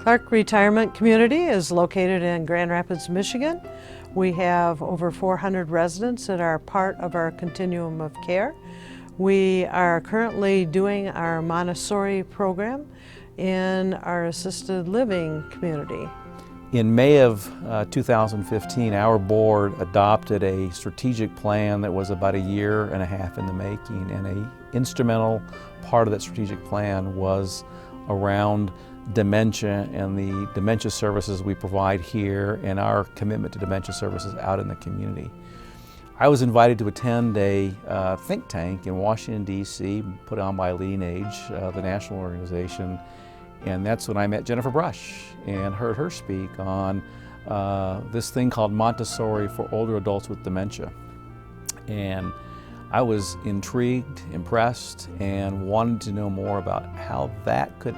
Clark Retirement Community is located in Grand Rapids, Michigan. We have over 400 residents that are part of our continuum of care. We are currently doing our Montessori program in our assisted living community. In May of 2015, our board adopted a strategic plan that was about 1.5 years in the making, and an instrumental part of that strategic plan was around dementia and the dementia services we provide here and our commitment to dementia services out in the community. I was invited to attend a think tank in Washington, D.C., put on by Leading Age, the national organization, and that's when I met Jennifer Brush and heard her speak on this thing called Montessori for older adults with dementia. And I was intrigued, impressed, and wanted to know more about how that could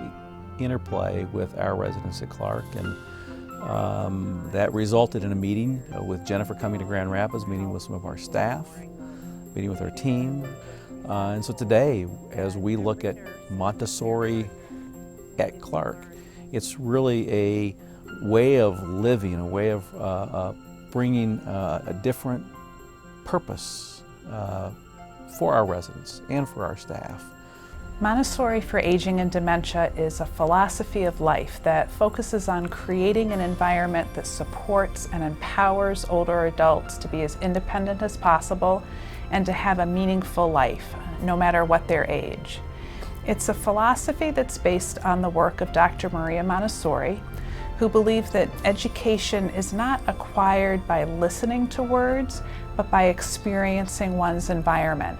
interplay with our residents at Clark. And that resulted in a meeting with Jennifer coming to Grand Rapids, meeting with some of our staff, meeting with our team. And so today, as we look at Montessori at Clark, it's really a way of living, a way of bringing a different purpose for our residents and for our staff. Montessori for Aging and Dementia is a philosophy of life that focuses on creating an environment that supports and empowers older adults to be as independent as possible and to have a meaningful life, no matter what their age. It's a philosophy that's based on the work of Dr. Maria Montessori, who believed that education is not acquired by listening to words, but by experiencing one's environment.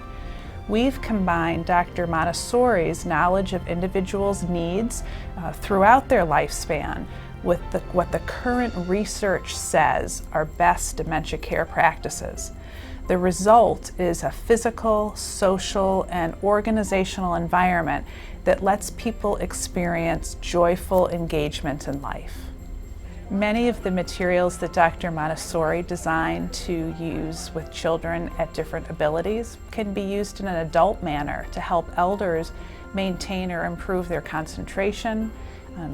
We've combined Dr. Montessori's knowledge of individuals' needs throughout their lifespan with what the current research says are best dementia care practices. The result is a physical, social, and organizational environment that lets people experience joyful engagement in life. Many of the materials that Dr. Montessori designed to use with children at different abilities can be used in an adult manner to help elders maintain or improve their concentration,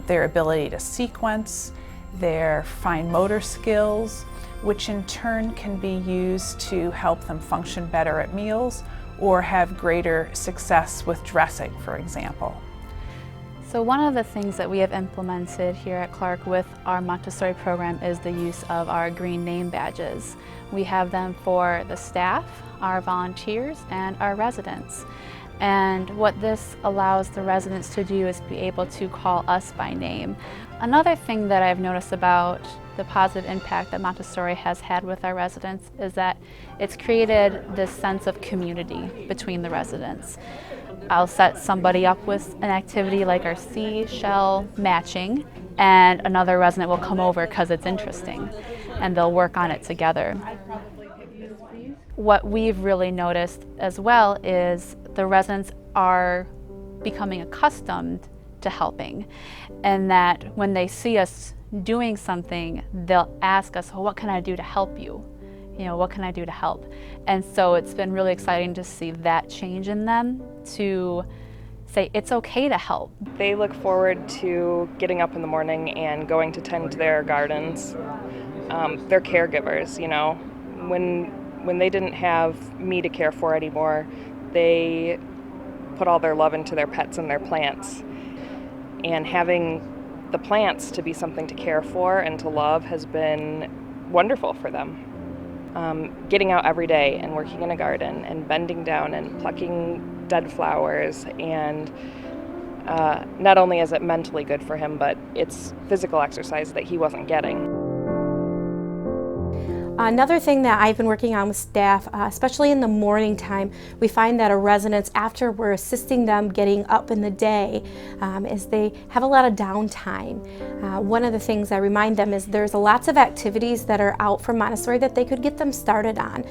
their ability to sequence, their fine motor skills, which in turn can be used to help them function better at meals or have greater success with dressing, for example. So one of the things that we have implemented here at Clark with our Montessori program is the use of our green name badges. We have them for the staff, our volunteers, and our residents. And what this allows the residents to do is be able to call us by name. Another thing that I've noticed about the positive impact that Montessori has had with our residents is that it's created this sense of community between the residents. I'll set somebody up with an activity like our seashell matching, and another resident will come over because it's interesting, and they'll work on it together. What we've really noticed as well is the residents are becoming accustomed to helping, and that when they see us doing something, they'll ask us, well, what can I do to help you? What can I do to help? And so it's been really exciting to see that change in them to say it's okay to help. They look forward to getting up in the morning and going to tend their gardens. They're caregivers, When they didn't have me to care for anymore, they put all their love into their pets and their plants. And having the plants to be something to care for and to love has been wonderful for them. Getting out every day and working in a garden and bending down and plucking dead flowers, and not only is it mentally good for him, but it's physical exercise that he wasn't getting. Another thing that I've been working on with staff, especially in the morning time, we find that our residents, after we're assisting them getting up in the day, is they have a lot of downtime. One of the things I remind them is there's lots of activities that are out from Montessori that they could get them started on.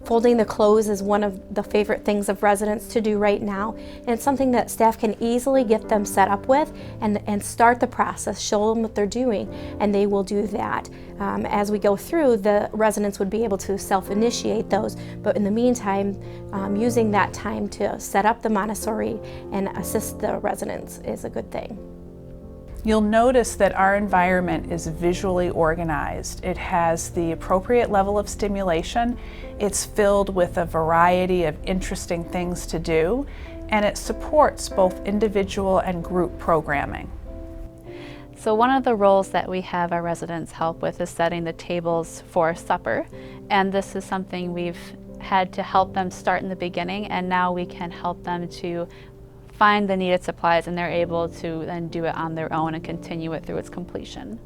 Folding the clothes is one of the favorite things of residents to do right now, and it's something that staff can easily get them set up with and start the process, show them what they're doing, and they will do that. As we go through, the residents would be able to self-initiate those, but in the meantime, using that time to set up the Montessori and assist the residents is a good thing. You'll notice that our environment is visually organized. It has the appropriate level of stimulation, it's filled with a variety of interesting things to do, and it supports both individual and group programming. So one of the roles that we have our residents help with is setting the tables for supper, and this is something we've had to help them start in the beginning, and now we can help them to find the needed supplies, and they're able to then do it on their own and continue it through its completion.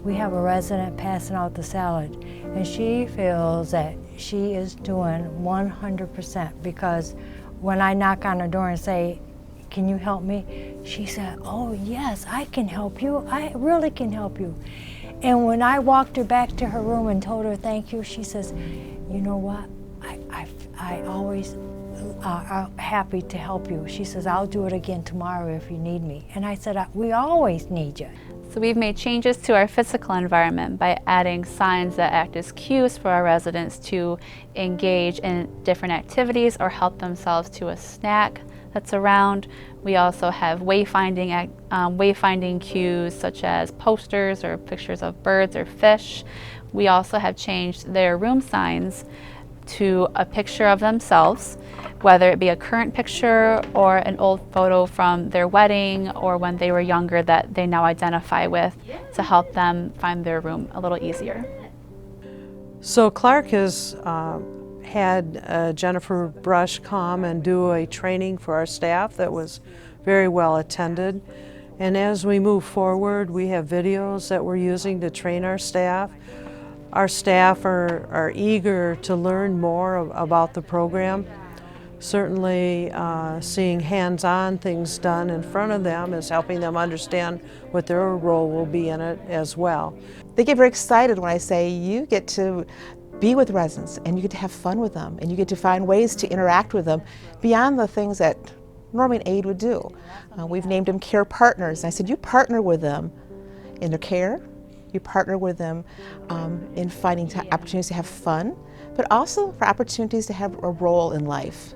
We have a resident passing out the salad, and she feels that she is doing 100% because when I knock on her door and say, "Can you help me?" she said, "Oh yes, I can help you. I really can help you." And when I walked her back to her room and told her thank you, she says, "You know what? I always happy to help you." She says, "I'll do it again tomorrow if you need me." And I said, "We always need you." So we've made changes to our physical environment by adding signs that act as cues for our residents to engage in different activities or help themselves to a snack that's around. We also have wayfinding cues such as posters or pictures of birds or fish. We also have changed their room signs to a picture of themselves, whether it be a current picture or an old photo from their wedding or when they were younger that they now identify with, to help them find their room a little easier. So Clark has had Jennifer Brush come and do a training for our staff that was very well attended. And as we move forward, we have videos that we're using to train our staff. Our staff are eager to learn more about the program. Certainly seeing hands-on things done in front of them is helping them understand what their role will be in it as well. They get very excited when I say you get to be with residents and you get to have fun with them and you get to find ways to interact with them beyond the things that normally an aide would do. We've named them care partners. And I said you partner with them in their care, you partner with them in finding opportunities to have fun, but also for opportunities to have a role in life.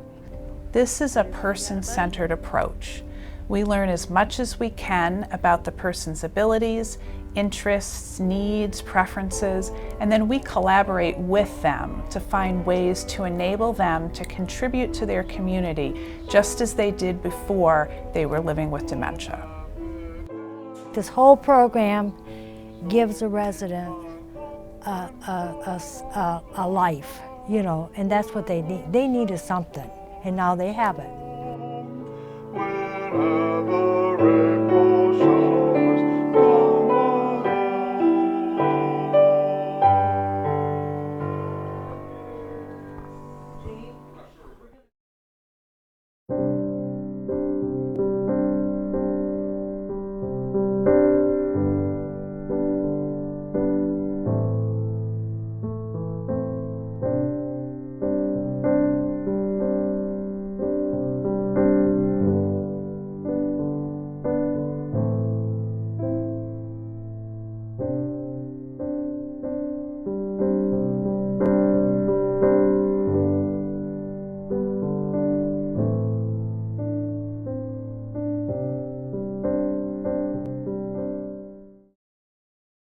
This is a person-centered approach. We learn as much as we can about the person's abilities, interests, needs, preferences, and then we collaborate with them to find ways to enable them to contribute to their community just as they did before they were living with dementia. This whole program gives a resident a life, you know, and that's what they need. They needed something, and now they have it.